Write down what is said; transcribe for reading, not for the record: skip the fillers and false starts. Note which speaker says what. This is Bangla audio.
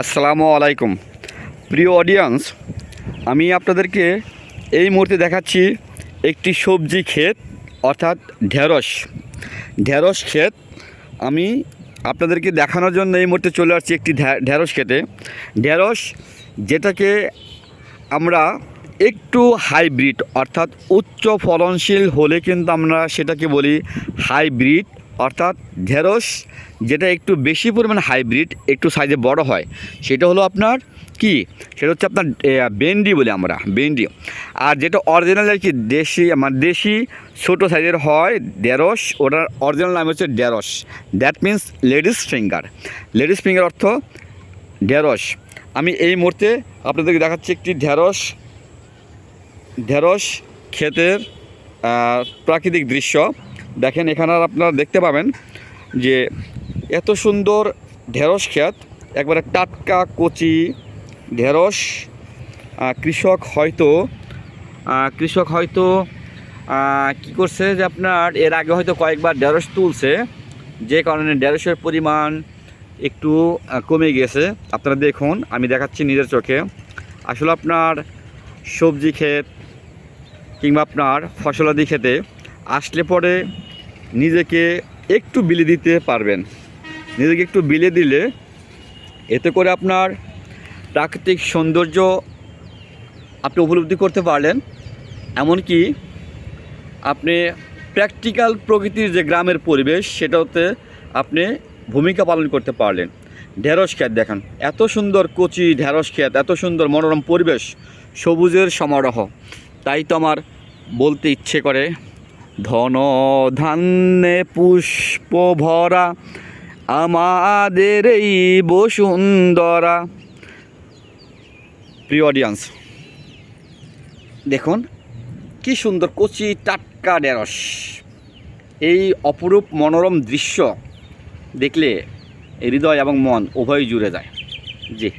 Speaker 1: আসসালামু আলাইকুম প্রিয় অডিয়েন্স, আমি আপনাদেরকে এই মুহূর্তে দেখাচ্ছি একটি সবজি ক্ষেত অর্থাৎ ঢেঁড়স ক্ষেত। আমি আপনাদেরকে দেখানোর জন্য এই মুহূর্তে চলে আসছি একটি ঢেঁড়স ক্ষেতে। ঢেঁড়স যেটাকে আমরা একটু হাইব্রিড অর্থাৎ উচ্চ ফলনশীল হলে কিন্তু আমরা সেটাকে বলি হাইব্রিড, অর্থাৎ ঢেঁড়স যেটা একটু বেশি পরিমাণে হাইব্রিড, একটু সাইজে বড় হয়, সেটা হলো আপনার কি, সেটা হচ্ছে আপনার ভেন্ডি বলি আমরা, ভেন্ডি। আর যেটা অরিজিনাল আর কি দেশি ছোটো সাইজের হয় ঢেঁড়স, ওটার অরিজিনাল নাম হচ্ছে ঢেঁড়স। দ্যাট মিন্স লেডিস ফিঙ্গার অর্থ ঢেঁড়স। আমি এই মুহূর্তে আপনাদেরকে দেখাচ্ছি একটি ঢেঁড়স ক্ষেতের প্রাকৃতিক দৃশ্য। দেখেন, এখানে আপনারা দেখতে পাবেন যে এত সুন্দর ঢেঁড়স ক্ষেত, একবারে টাটকা কচি ঢেঁড়স। কৃষক হয়তো কি করছে যে আপনার এর আগে হয়তো কয়েকবার ঢেঁড়স তুলছে, যে কারণে ঢেঁড়সের পরিমাণ একটু কমে গেছে। আপনারা দেখুন, আমি দেখাচ্ছি নিজের চোখে। আসলে আপনার সবজি ক্ষেত কিংবা আপনার ফসলাদি খেতে আসলে পরে নিজেকে একটু বিলে দিতে পারবেন। নিজেকে একটু বিলে দিলে এতে করে আপনার প্রাকৃতিক সৌন্দর্য আপনি উপলব্ধি করতে পারলেন, এমনকি আপনি প্র্যাকটিক্যাল প্রকৃতির যে গ্রামের পরিবেশ সেটাতে আপনি ভূমিকা পালন করতে পারলেন। ঢেঁড়স ক্ষেত দেখেন, এত সুন্দর কচি ঢেঁড়স ক্ষেত, এত সুন্দর মনোরম পরিবেশ, সবুজের সমারোহ। তাই তো আমার বলতে ইচ্ছে করে, ধন ধান্যে পুষ্প ভরা আমাদের এই বসুন্ধরা। প্রিয় অডিয়েন্স, দেখুন কি সুন্দর কচি টাটকা ঢেঁড়স। এই অপরূপ মনোরম দৃশ্য দেখলে হৃদয় এবং মন উভয়ই জুড়ে যায়। জি।